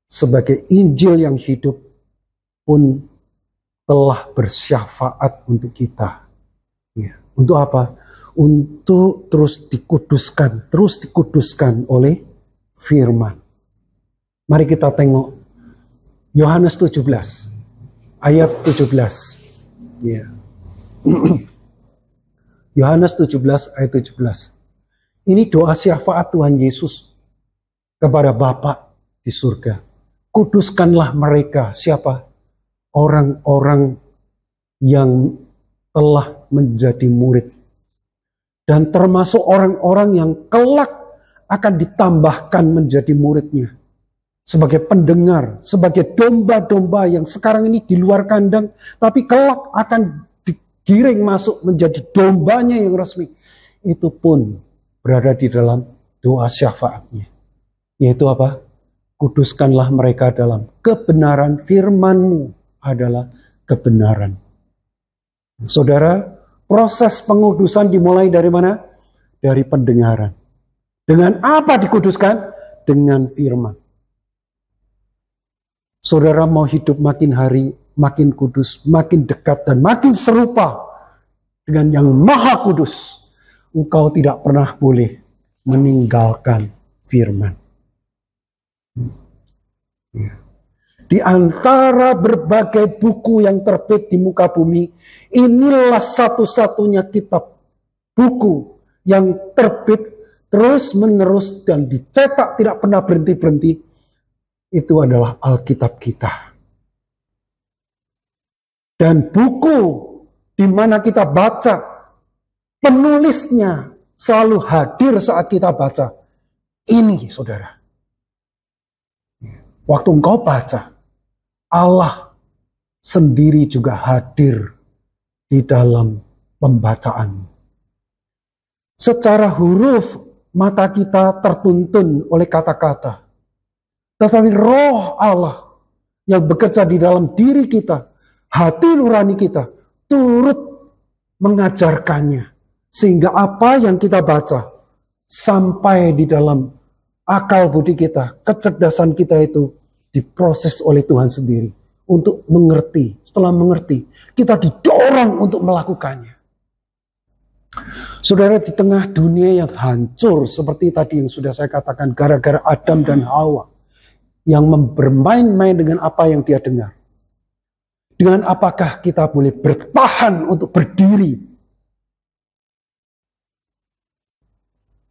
sebagai Injil yang hidup pun telah bersyafaat untuk kita. Ya. Untuk apa? Untuk terus dikuduskan oleh firman. Mari kita tengok Yohanes 17 ayat 17. Ya. Yohanes 17 ayat 17. Ini doa syafaat Tuhan Yesus kepada Bapa di surga. Kuduskanlah mereka. Siapa? Orang-orang yang telah menjadi murid. Dan termasuk orang-orang yang kelak akan ditambahkan menjadi muridnya. Sebagai pendengar, sebagai domba-domba yang sekarang ini di luar kandang, tapi kelak akan digiring masuk menjadi dombanya yang resmi. Itu pun berada di dalam doa syafaatnya. Yaitu apa? Kuduskanlah mereka dalam kebenaran, firman-Mu adalah kebenaran. Saudara, proses pengudusan dimulai dari mana? Dari pendengaran. Dengan apa dikuduskan? Dengan firman. Saudara mau hidup makin hari, makin kudus, makin dekat dan makin serupa dengan yang maha kudus. Engkau tidak pernah boleh meninggalkan firman. Di antara berbagai buku yang terbit di muka bumi, inilah satu-satunya kitab buku yang terbit terus menerus dan dicetak tidak pernah berhenti-berhenti. Itu adalah Alkitab kita. Dan buku di mana kita baca, penulisnya selalu hadir saat kita baca. Ini, saudara. Waktu engkau baca, Allah sendiri juga hadir di dalam pembacaanmu. Secara huruf, mata kita tertuntun oleh kata-kata. Tetapi roh Allah yang bekerja di dalam diri kita, hati nurani kita, turut mengajarkannya. Sehingga apa yang kita baca sampai di dalam akal budi kita, kecerdasan kita itu diproses oleh Tuhan sendiri untuk mengerti. Setelah mengerti, kita didorong untuk melakukannya. Saudara, di tengah dunia yang hancur seperti tadi yang sudah saya katakan, gara-gara Adam dan Hawa yang bermain-main dengan apa yang dia dengar. Dengan apakah kita boleh bertahan untuk berdiri,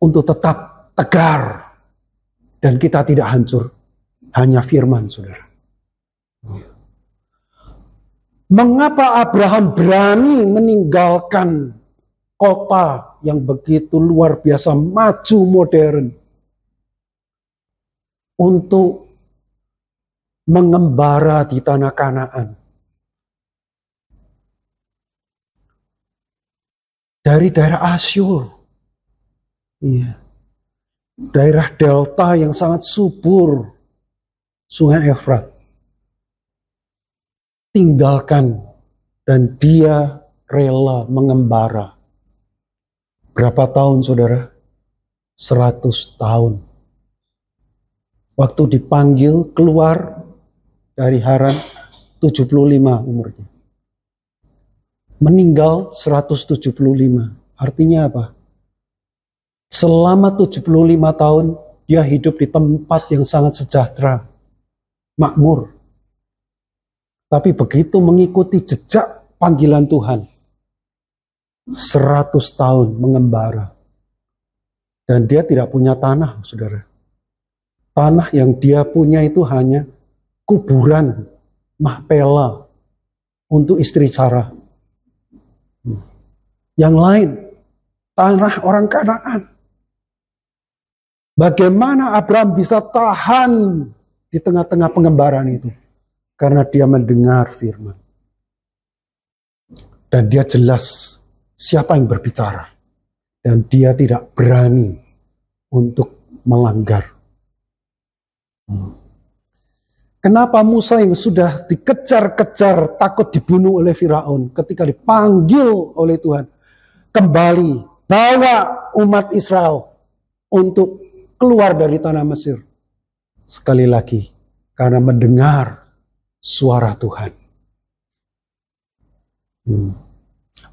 untuk tetap tegar, dan kita tidak hancur? Hanya firman, saudara. Mengapa Abraham berani meninggalkan kota yang begitu luar biasa maju modern untuk mengembara di tanah Kanaan? Dari daerah Asyur, daerah delta yang sangat subur, Sungai Efrat, tinggalkan, dan dia rela mengembara. Berapa tahun, saudara? 100 tahun. Waktu dipanggil keluar dari Haran, 75 umurnya. Meninggal 175. Artinya apa? Selama 75 tahun dia hidup di tempat yang sangat sejahtera, makmur. Tapi begitu mengikuti jejak panggilan Tuhan, 100 tahun mengembara. Dan dia tidak punya tanah, saudara. Tanah yang dia punya itu hanya kuburan, Mahpela untuk istri Sarah. Yang lain, tanah orang Kanaan. Bagaimana Abraham bisa tahan di tengah-tengah pengembaraan itu? Karena dia mendengar firman. Dan dia jelas siapa yang berbicara. Dan dia tidak berani untuk melanggar. Kenapa Musa yang sudah dikejar-kejar takut dibunuh oleh Firaun ketika dipanggil oleh Tuhan kembali bawa umat Israel untuk keluar dari tanah Mesir? Sekali lagi, karena mendengar suara Tuhan.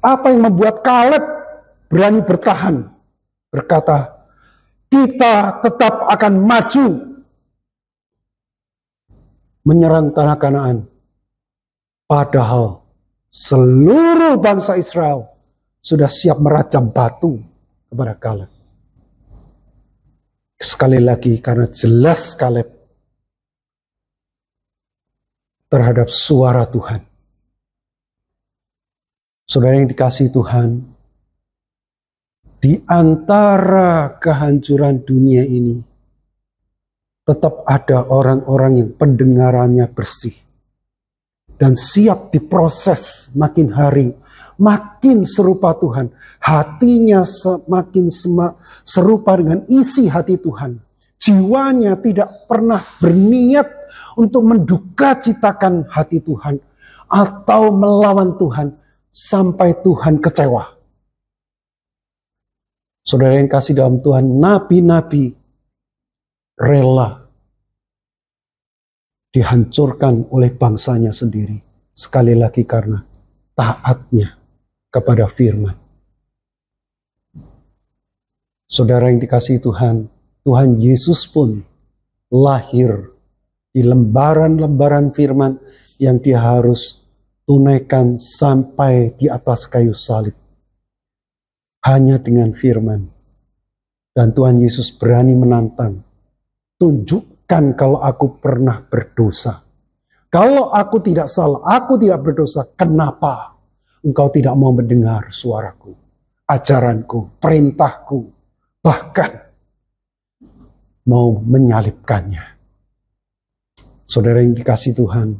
Apa yang membuat Kaleb berani bertahan? Berkata, kita tetap akan maju menyerang tanah Kanaan. Padahal seluruh bangsa Israel sudah siap merajam batu kepada Kaleb. Sekali lagi, karena jelas Kaleb terhadap suara Tuhan. Saudara yang dikasihi Tuhan, di antara kehancuran dunia ini, tetap ada orang-orang yang pendengarannya bersih dan siap diproses makin hari, makin serupa Tuhan. Hatinya semakin serupa dengan isi hati Tuhan. Jiwanya tidak pernah berniat untuk mendukacitakan hati Tuhan atau melawan Tuhan sampai Tuhan kecewa. Saudara yang kasih dalam Tuhan, nabi-nabi rela dihancurkan oleh bangsanya sendiri. Sekali lagi karena taatnya kepada firman. Saudara yang dikasihi Tuhan, Tuhan Yesus pun lahir di lembaran-lembaran firman yang dia harus tunaikan sampai di atas kayu salib. Hanya dengan firman. Dan Tuhan Yesus berani menantang. Tunjukkan kalau aku pernah berdosa. Kalau aku tidak salah, aku tidak berdosa, kenapa engkau tidak mau mendengar suaraku, ajaranku, perintahku, bahkan mau menyalibkannya? Saudara yang dikasihi Tuhan,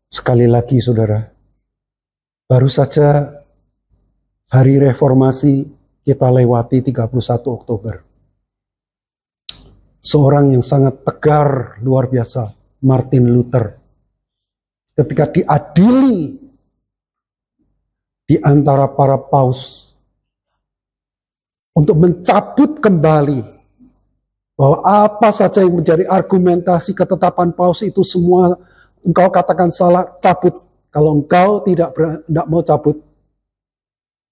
sekali lagi saudara, baru saja hari reformasi kita lewati 31 Oktober. Seorang yang sangat tegar, luar biasa, Martin Luther. Ketika diadili di antara para paus untuk mencabut kembali bahwa apa saja yang menjadi argumentasi ketetapan paus itu semua engkau katakan salah, cabut. Kalau engkau tidak mau cabut,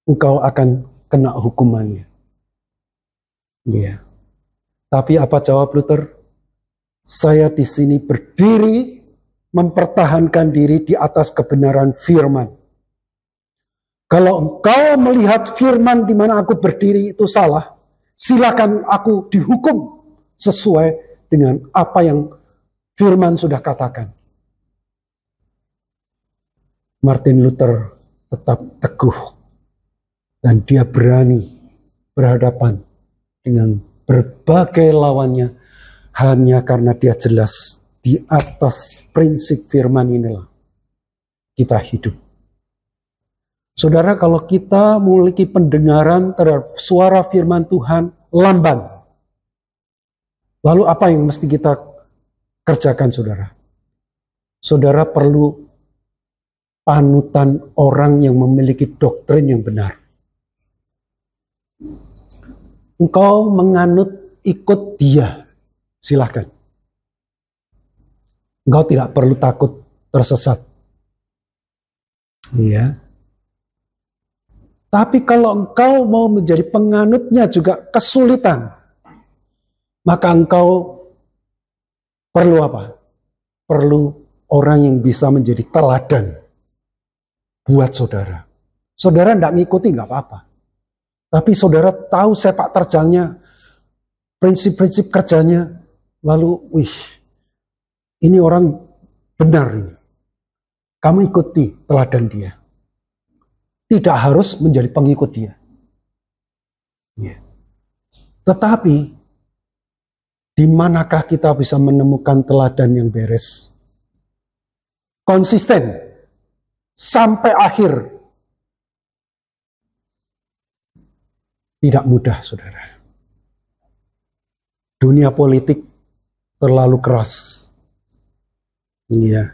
engkau akan kena hukumannya. Ya. Tapi apa jawab Luther? Saya di sini berdiri mempertahankan diri di atas kebenaran firman. Kalau engkau melihat firman di mana aku berdiri itu salah, silakan aku dihukum sesuai dengan apa yang firman sudah katakan. Martin Luther tetap teguh dan dia berani berhadapan dengan berbagai lawannya hanya karena dia jelas di atas prinsip firman inilah kita hidup. Saudara, kalau kita memiliki pendengaran terhadap suara firman Tuhan lamban, lalu apa yang mesti kita kerjakan, saudara? Saudara perlu panutan orang yang memiliki doktrin yang benar. Engkau menganut ikut dia, silahkan. Engkau tidak perlu takut tersesat. Iya. Tapi kalau engkau mau menjadi penganutnya juga kesulitan, maka engkau perlu apa? Perlu orang yang bisa menjadi teladan buat saudara. Saudara tidak ngikuti nggak apa-apa. Tapi saudara tahu sepak terjangnya, prinsip-prinsip kerjanya, lalu ini orang benar ini. Kamu ikuti teladan dia. Tidak harus menjadi pengikut dia. Ya. Tetapi, di manakah kita bisa menemukan teladan yang beres? Konsisten. Sampai akhir. Tidak mudah, saudara. Dunia politik terlalu keras. Iya.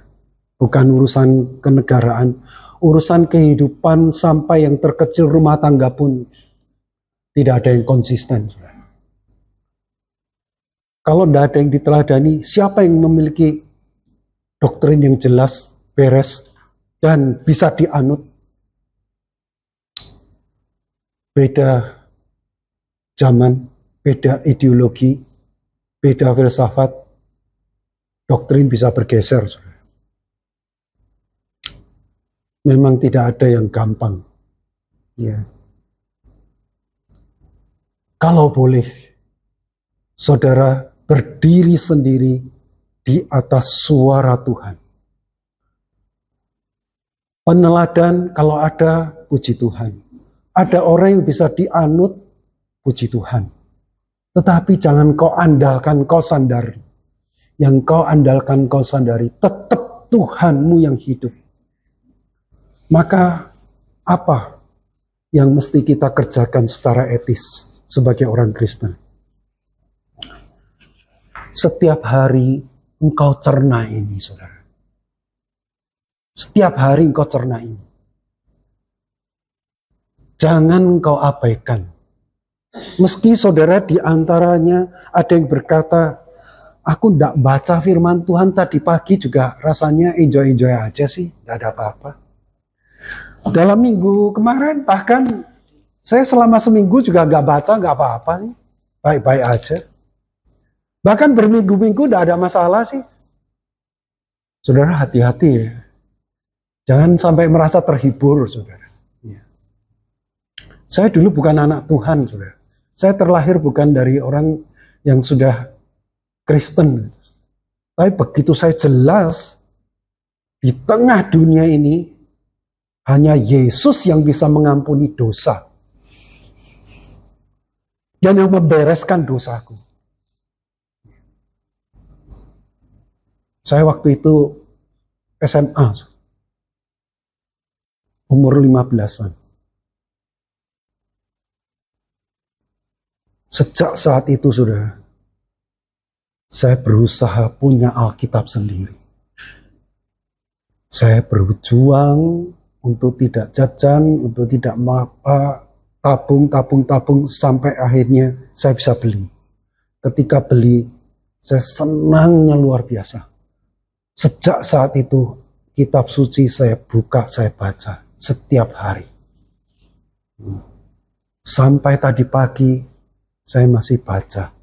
Bukan urusan kenegaraan. Urusan kehidupan sampai yang terkecil rumah tangga pun tidak ada yang konsisten, saudara. Kalau tidak ada yang diteladani, siapa yang memiliki doktrin yang jelas, beres, dan bisa dianut? Beda zaman, beda ideologi, beda filsafat, doktrin bisa bergeser. Memang tidak ada yang gampang. Ya. Kalau boleh, saudara berdiri sendiri di atas suara Tuhan. Peneladan kalau ada, puji Tuhan. Ada orang yang bisa dianut, puji Tuhan. Tetapi jangan kau andalkan, kau sandari. Yang kau andalkan, kau sandari. Tetap Tuhanmu yang hidup. Maka apa yang mesti kita kerjakan secara etis sebagai orang Kristen? Setiap hari engkau cerna ini, saudara. Setiap hari engkau cerna ini. Jangan engkau abaikan. Meski saudara di antaranya ada yang berkata, aku tidak baca firman Tuhan tadi pagi juga rasanya enjoy-enjoy aja sih, tidak ada apa-apa. Dalam minggu kemarin bahkan saya selama seminggu juga nggak baca, nggak apa-apa sih, baik-baik aja. Bahkan berminggu-minggu tidak ada masalah sih. Saudara hati-hati ya. Jangan sampai merasa terhibur, saudara. Ya. Saya dulu bukan anak Tuhan, saudara. Saya terlahir bukan dari orang yang sudah Kristen. Tapi begitu saya jelas, di tengah dunia ini, hanya Yesus yang bisa mengampuni dosa. Dan yang membereskan dosaku. Saya waktu itu SMA. Umur 15-an. Sejak saat itu, saudara, saya berusaha punya Alkitab sendiri. Saya berjuang untuk tidak jajan, untuk tidak tabung sampai akhirnya saya bisa beli. Ketika beli, saya senangnya luar biasa. Sejak saat itu, kitab suci saya buka, saya baca setiap hari. Sampai tadi pagi, saya masih baca.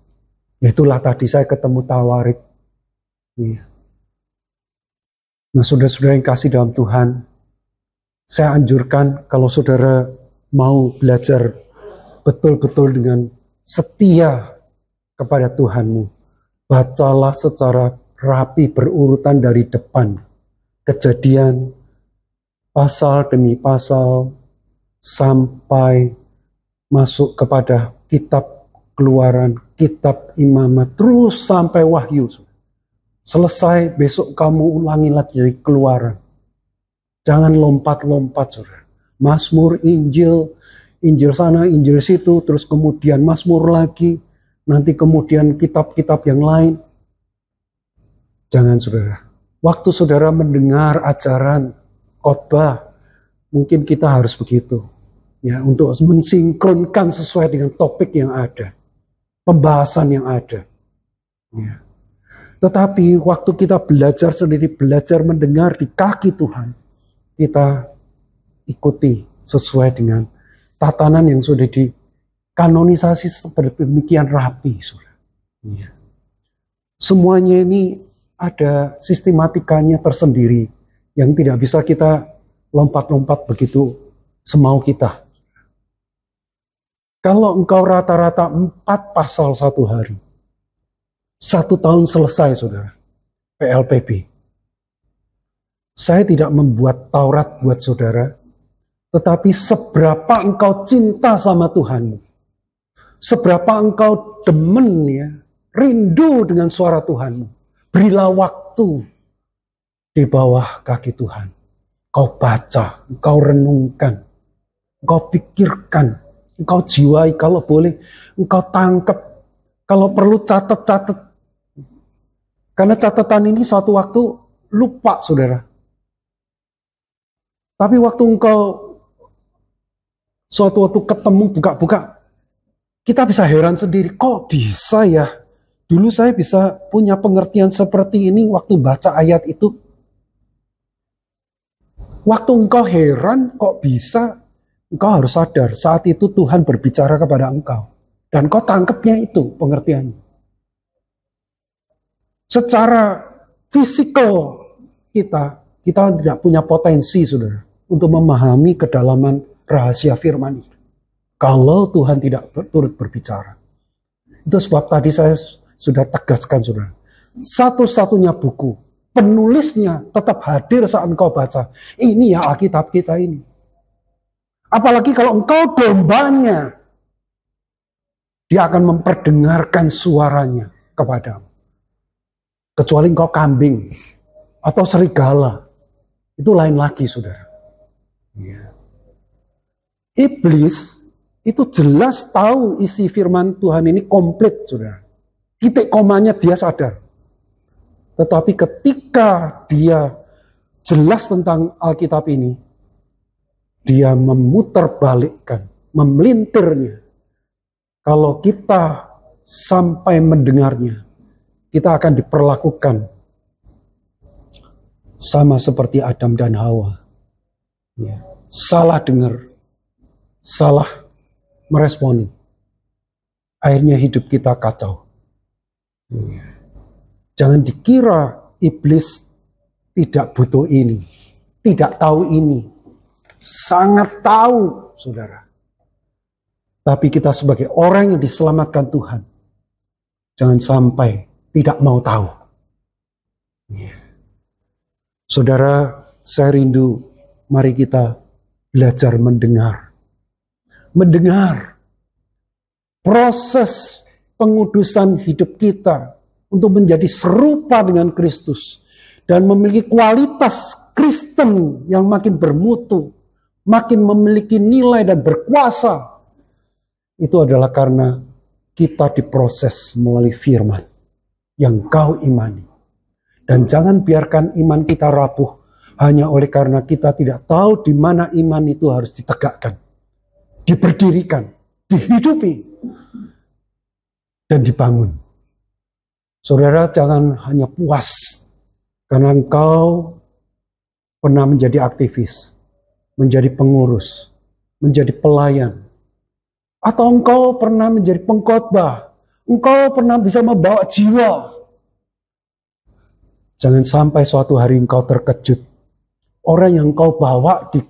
Itulah tadi saya ketemu Tawarik. Nah, saudara-saudara yang kasih dalam Tuhan, saya anjurkan kalau saudara mau belajar betul-betul dengan setia kepada Tuhanmu, bacalah secara rapi berurutan dari depan. Kejadian, pasal demi pasal, sampai masuk kepada kitab Keluaran, kitab Imamat, terus sampai Wahyu. Selesai, besok kamu ulangi lagi dari Keluaran. Jangan lompat-lompat, saudara. Mazmur, Injil sana, Injil situ, terus kemudian Mazmur lagi, nanti kemudian kitab-kitab yang lain. Jangan, saudara. Waktu saudara mendengar ajaran, khotbah, mungkin kita harus begitu. Ya, untuk mensinkronkan sesuai dengan topik yang ada, pembahasan yang ada. Ya. Tetapi waktu kita belajar sendiri, belajar mendengar di kaki Tuhan, kita ikuti sesuai dengan tatanan yang sudah dikanonisasi seperti demikian rapi. Ya. Semuanya ini ada sistematikanya tersendiri yang tidak bisa kita lompat-lompat begitu semau kita. Kalau engkau rata-rata 4 pasal satu hari, 1 tahun selesai, saudara, PLPB. Saya tidak membuat Taurat buat saudara, tetapi seberapa engkau cinta sama Tuhanmu, seberapa engkau demen, ya, rindu dengan suara Tuhanmu, berilah waktu di bawah kaki Tuhan. Kau baca, engkau renungkan, engkau pikirkan, engkau jiwai, kalau boleh engkau tangkap, kalau perlu catat-catat. Karena catatan ini suatu waktu lupa, saudara. Tapi waktu engkau suatu waktu ketemu, buka-buka, kita bisa heran sendiri, kok bisa ya? Dulu saya bisa punya pengertian seperti ini waktu baca ayat itu. Waktu engkau heran, kok bisa? Engkau harus sadar, saat itu Tuhan berbicara kepada engkau. Dan kau tangkapnya itu pengertiannya. Secara fisikal kita tidak punya potensi, saudara, untuk memahami kedalaman rahasia firman itu. Kalau Tuhan tidak turut berbicara. Itu sebab tadi saya sudah tegaskan, saudara. Satu-satunya buku, penulisnya tetap hadir saat engkau baca. Ini ya Alkitab kita ini. Apalagi kalau engkau dombanya, dia akan memperdengarkan suaranya kepadamu. Kecuali engkau kambing atau serigala, itu lain lagi, saudara. Ya. Iblis itu jelas tahu isi firman Tuhan ini komplit, saudara. Titik komanya dia sadar. Tetapi ketika dia jelas tentang Alkitab ini, dia memutarbalikkan, memelintirnya. Kalau kita sampai mendengarnya, kita akan diperlakukan sama seperti Adam dan Hawa. Ya. Salah dengar, salah meresponi. Akhirnya hidup kita kacau. Ya. Jangan dikira iblis tidak butuh ini, tidak tahu ini. Sangat tahu, saudara. Tapi kita sebagai orang yang diselamatkan Tuhan, jangan sampai tidak mau tahu. Ya. Saudara, saya rindu, mari kita belajar mendengar. Mendengar proses pengudusan hidup kita untuk menjadi serupa dengan Kristus dan memiliki kualitas Kristen yang makin bermutu, makin memiliki nilai dan berkuasa. Itu adalah karena kita diproses melalui firman yang kau imani. Dan jangan biarkan iman kita rapuh hanya oleh karena kita tidak tahu di mana iman itu harus ditegakkan, diberdirikan, dihidupi, dan dibangun. Saudara, jangan hanya puas karena engkau pernah menjadi aktivis, menjadi pengurus, menjadi pelayan, atau engkau pernah menjadi pengkhotbah, engkau pernah bisa membawa jiwa. Jangan sampai suatu hari engkau terkejut. Orang yang engkau bawa di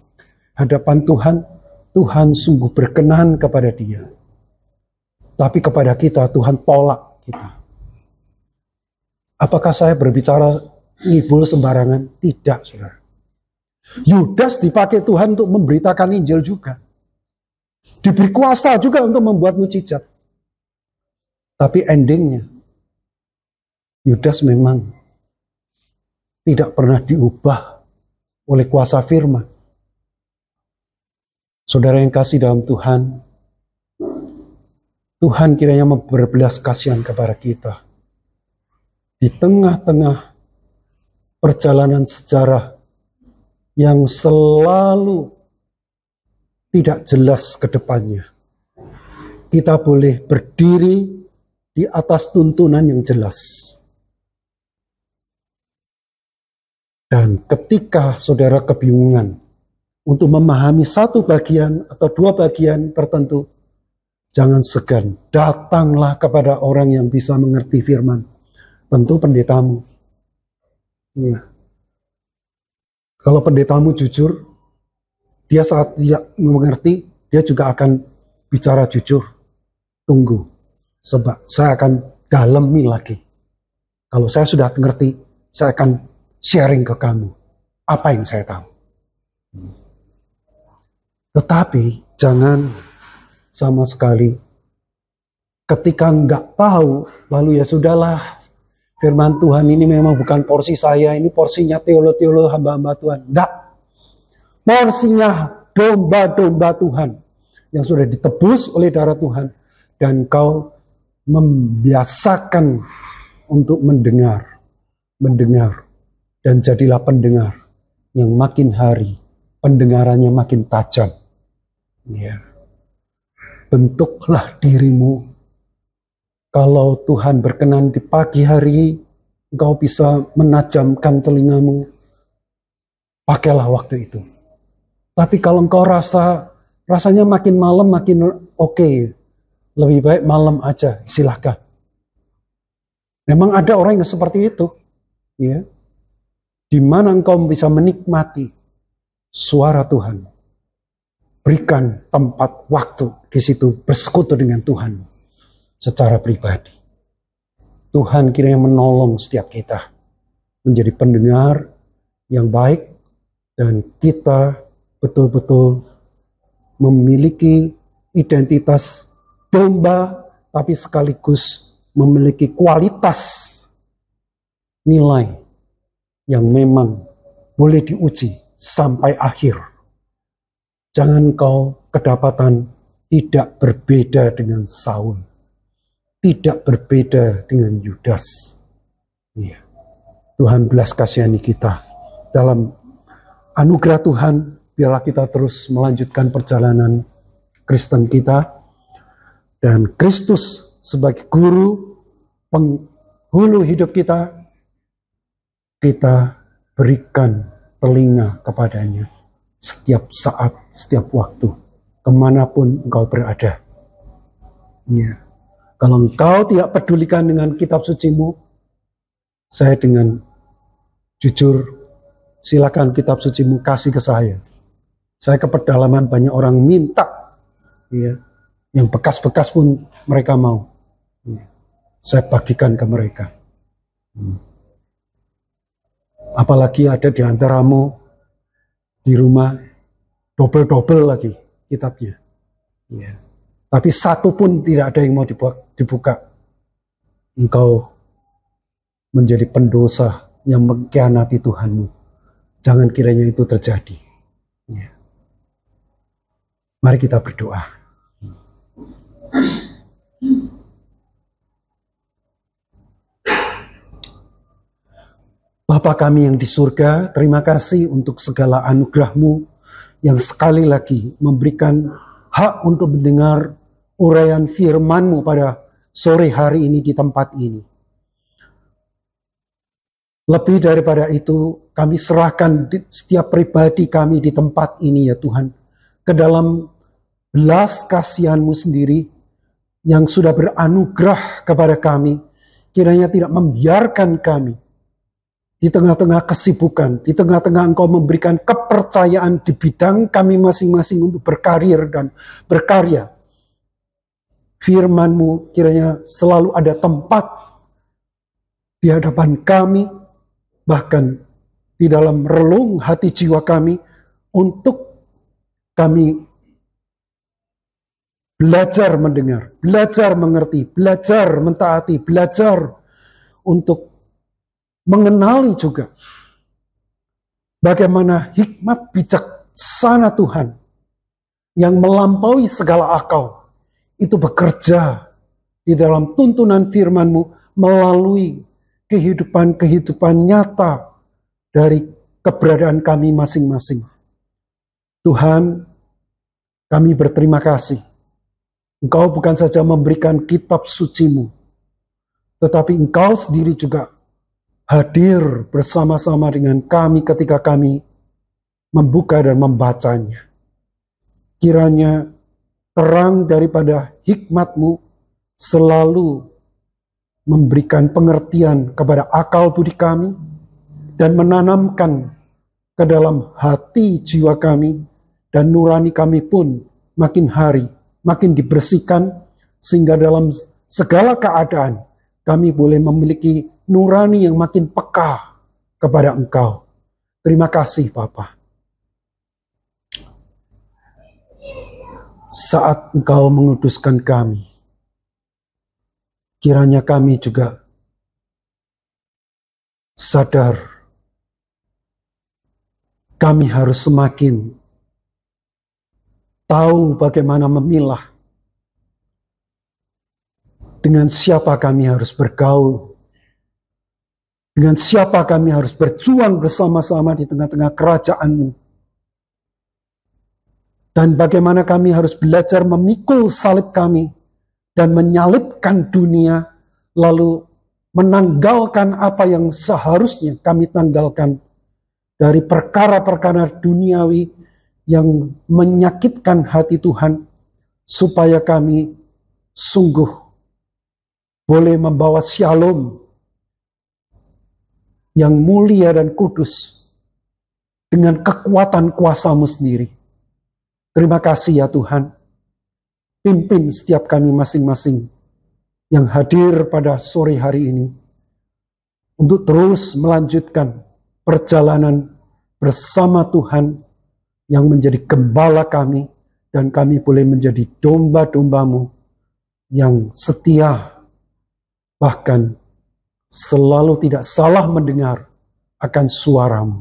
hadapan Tuhan, Tuhan sungguh berkenan kepada dia. Tapi kepada kita, Tuhan tolak kita. Apakah saya berbicara ngibul sembarangan? Tidak, saudara. Yudas dipakai Tuhan untuk memberitakan Injil juga. Diberi kuasa juga untuk membuat mujizat. Tapi endingnya, Yudas memang tidak pernah diubah oleh kuasa firman. Saudara yang kasih dalam Tuhan, Tuhan kiranya berbelas kasihan kepada kita. Di tengah-tengah perjalanan sejarah yang selalu tidak jelas ke depannya, kita boleh berdiri di atas tuntunan yang jelas. Dan ketika saudara kebingungan untuk memahami satu bagian atau dua bagian tertentu, jangan segan, datanglah kepada orang yang bisa mengerti firman. Tentu pendetamu. Ya. Kalau pendetamu jujur, dia saat tidak mengerti, dia juga akan bicara jujur. Tunggu, sebab saya akan dalami lagi. Kalau saya sudah mengerti, saya akan sharing ke kamu apa yang saya tahu. Tetapi jangan sama sekali ketika nggak tahu, lalu ya sudahlah, firman Tuhan ini memang bukan porsi saya, ini porsinya teolo-teolo hamba-hamba Tuhan. Enggak. Porsinya domba-domba Tuhan yang sudah ditebus oleh darah Tuhan. Dan kau membiasakan untuk mendengar. Dan jadilah pendengar yang makin hari pendengarannya makin tajam. Ya. Bentuklah dirimu. Kalau Tuhan berkenan di pagi hari, engkau bisa menajamkan telingamu, pakailah waktu itu. Tapi kalau engkau rasanya makin malam makin oke, lebih baik malam aja, silahkan. Memang ada orang yang seperti itu, ya, di mana engkau bisa menikmati suara Tuhan. Berikan tempat waktu di situ bersekutu dengan Tuhan. Secara pribadi. Tuhan kiranya menolong setiap kita menjadi pendengar yang baik dan kita betul-betul memiliki identitas domba tapi sekaligus memiliki kualitas nilai yang memang boleh diuji sampai akhir. Jangan kau kedapatan tidak berbeda dengan Saul. Tidak berbeda dengan Yudas. Ya. Tuhan belas kasihani kita. Dalam anugerah Tuhan, biarlah kita terus melanjutkan perjalanan Kristen kita. Dan Kristus sebagai guru, penghulu hidup kita, kita berikan telinga kepadanya. Setiap saat, setiap waktu, kemanapun engkau berada. Ya. Kalau engkau tidak pedulikan dengan kitab sucimu, saya dengan jujur, silakan kitab sucimu kasih ke saya. Saya ke pedalaman banyak orang minta, ya, yang bekas-bekas pun mereka mau. Ya, saya bagikan ke mereka. Apalagi ada di antaramu di rumah double-double lagi kitabnya. Ya. Tapi satu pun tidak ada yang mau dibuka. Engkau menjadi pendosa yang mengkhianati Tuhanmu. Jangan kiranya itu terjadi. Ya. Mari kita berdoa. Bapa kami yang di surga, terima kasih untuk segala anugerah-Mu yang sekali lagi memberikan hak untuk mendengar uraian firman-Mu pada sore hari ini di tempat ini. Lebih daripada itu, kami serahkan setiap pribadi kami di tempat ini ya Tuhan, ke dalam belas kasihan-Mu sendiri yang sudah beranugerah kepada kami, kiranya tidak membiarkan kami di tengah-tengah kesibukan, di tengah-tengah Engkau memberikan kepercayaan di bidang kami masing-masing untuk berkarir dan berkarya. Firman-Mu kiranya selalu ada tempat di hadapan kami, bahkan di dalam relung hati jiwa kami, untuk kami belajar mendengar, belajar mengerti, belajar mentaati, belajar untuk mengenali juga bagaimana hikmat bijaksana Tuhan yang melampaui segala akal itu bekerja di dalam tuntunan firman-Mu melalui kehidupan-kehidupan nyata dari keberadaan kami masing-masing. Tuhan, kami berterima kasih. Engkau bukan saja memberikan kitab suci-Mu, tetapi Engkau sendiri juga hadir bersama-sama dengan kami ketika kami membuka dan membacanya. Kiranya terang daripada hikmat-Mu selalu memberikan pengertian kepada akal budi kami dan menanamkan ke dalam hati jiwa kami, dan nurani kami pun makin hari makin dibersihkan, sehingga dalam segala keadaan kami boleh memiliki nurani yang makin peka kepada Engkau. Terima kasih Bapa. Saat Engkau menguduskan kami, kiranya kami juga sadar kami harus semakin tahu bagaimana memilah dengan siapa kami harus bergaul, dengan siapa kami harus berjuang bersama-sama di tengah-tengah kerajaan-Mu, dan bagaimana kami harus belajar memikul salib kami dan menyalibkan dunia, lalu menanggalkan apa yang seharusnya kami tanggalkan dari perkara-perkara duniawi yang menyakitkan hati Tuhan, supaya kami sungguh boleh membawa shalom yang mulia dan kudus dengan kekuatan kuasa-Mu sendiri. Terima kasih ya Tuhan. Pimpin setiap kami masing-masing yang hadir pada sore hari ini untuk terus melanjutkan perjalanan bersama Tuhan yang menjadi gembala kami, dan kami boleh menjadi domba-domba-Mu yang setia, bahkan selalu tidak salah mendengar akan suara-Mu.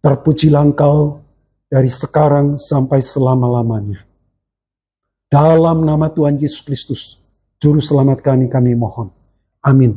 Terpujilah Engkau dari sekarang sampai selama-lamanya. Dalam nama Tuhan Yesus Kristus, Juru Selamat kami mohon. Amin.